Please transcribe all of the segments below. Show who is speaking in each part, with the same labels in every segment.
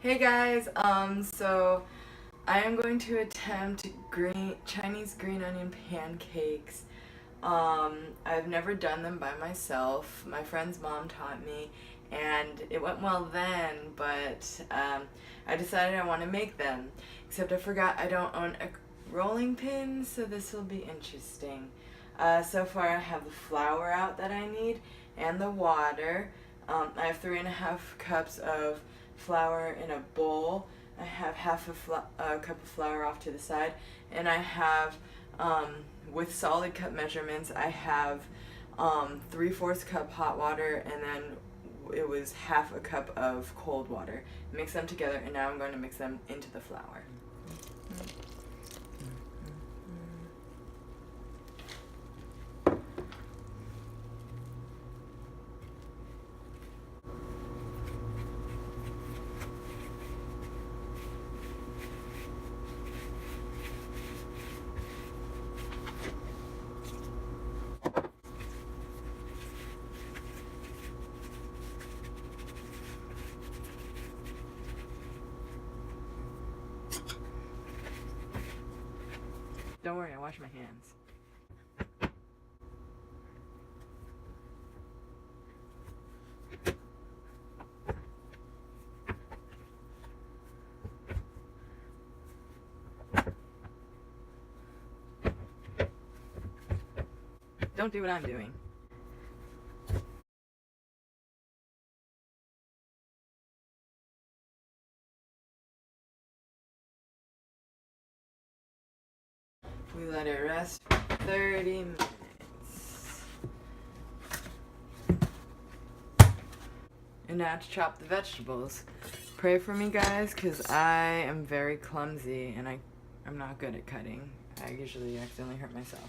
Speaker 1: Hey guys, so I am going to attempt Chinese green onion pancakes. I've never done them by myself. My friend's mom taught me, and it went well then, but I decided I want to make them. Except I forgot I don't own a rolling pin, so this will be interesting. So far, I have the flour out that I need and the water. I have 3.5 cups of flour in a bowl. I have half a cup of flour off to the side, and I have, with solid cup measurements, I have 3/4 cup hot water, and then it was half a cup of cold water. Mix them together, and now I'm going to mix them into the flour. Don't worry, I wash my hands. Don't do what I'm doing. We let it rest for 30 minutes. And now to chop the vegetables. Pray for me, guys, because I am very clumsy and I'm not good at cutting. I usually accidentally hurt myself.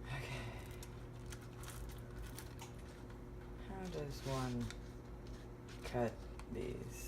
Speaker 1: Okay. How does one cut these?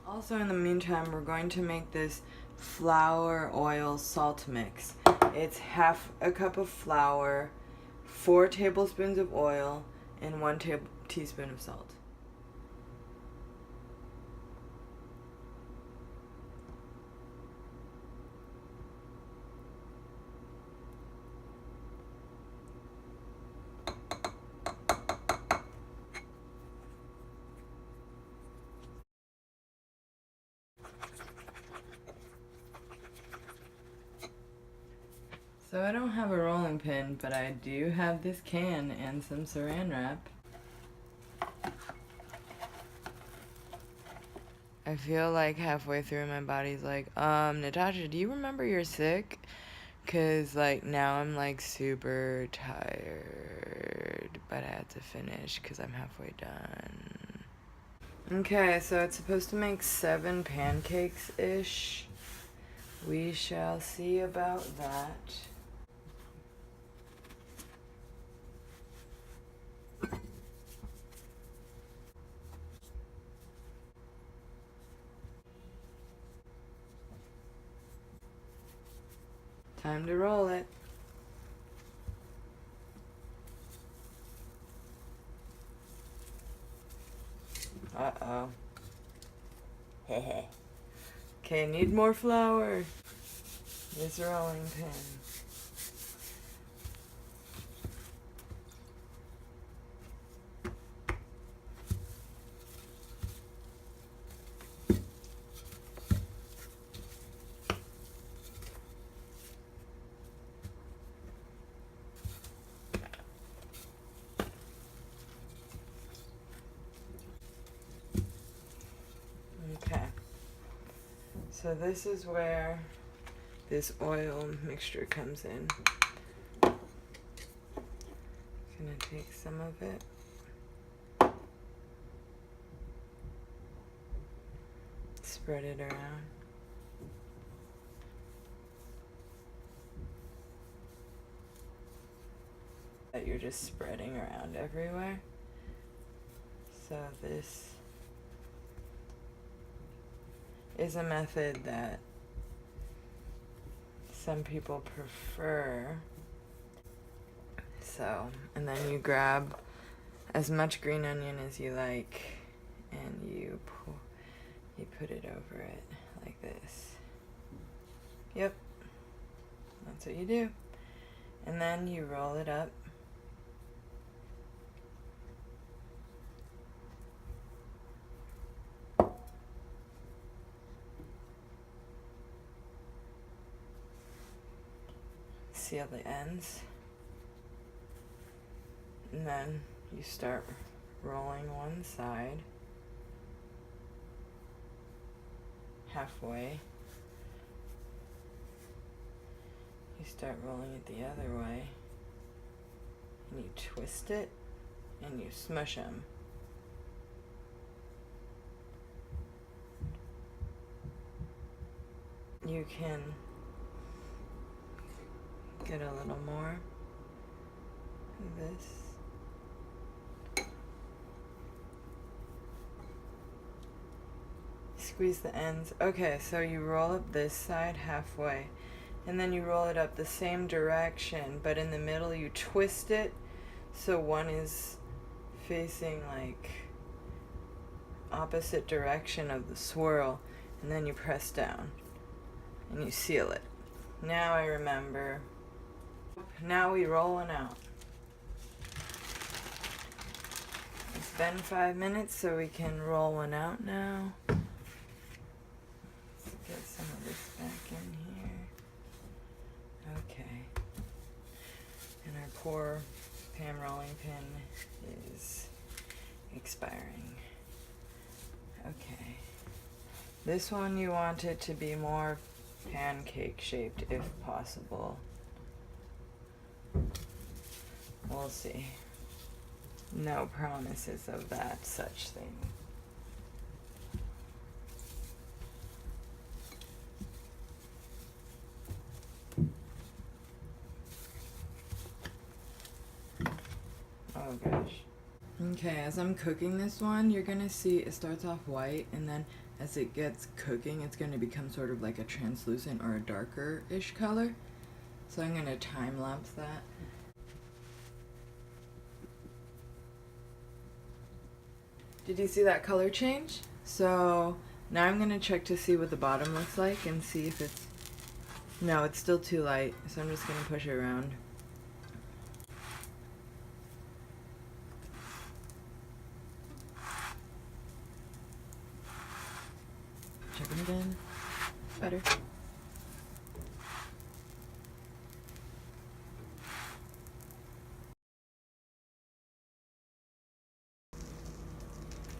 Speaker 1: Also, in the meantime, we're going to make this flour oil salt mix. It's half a cup of flour, 4 tablespoons of oil, and 1 teaspoon of salt. So I don't have a rolling pin, but I do have this can and some saran wrap. I feel like halfway through my body's like, Natasha, do you remember you're sick? Cause like now I'm like super tired, but I had to finish cause I'm halfway done. Okay, so it's supposed to make 7 pancakes-ish. We shall see about that. Time to roll it. Uh-oh. Okay, need more flour. This rolling pin. So this is where this oil mixture comes in. Gonna take some of it. Spread it around. That you're just spreading around everywhere. So this is a method that some people prefer. So, and then you grab as much green onion as you like, and you put it over it like this. Yep, that's what you do. And then you roll it up. Seal the ends. And then you start rolling one side halfway. You start rolling it the other way, and you twist it, and you smush them. You can get a little more of this. Squeeze the ends. Okay, so you roll up this side halfway, and then you roll it up the same direction, but in the middle you twist it so one is facing like opposite direction of the swirl, and then you press down and you seal it. Now I remember. Now we roll one out. It's been 5 minutes, so we can roll one out now. Let's get some of this back in here. Okay. And our poor pan rolling pin is expiring. Okay. This one you want it to be more pancake shaped if possible. We'll see. No promises of that such thing. Oh gosh. Okay, as I'm cooking this one, you're gonna see it starts off white, and then as it gets cooking, it's gonna become sort of like a translucent or a darker-ish color. So I'm gonna time lapse that. Did you see that color change? So now I'm gonna check to see what the bottom looks like and see if it's, no, it's still too light, so I'm just gonna push it around. Check it again. Better.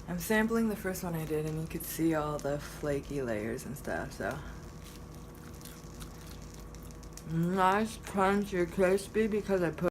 Speaker 1: I'm sampling the first one I did, and you could see all the flaky layers and stuff, so. Nice, crunchy, crispy because I put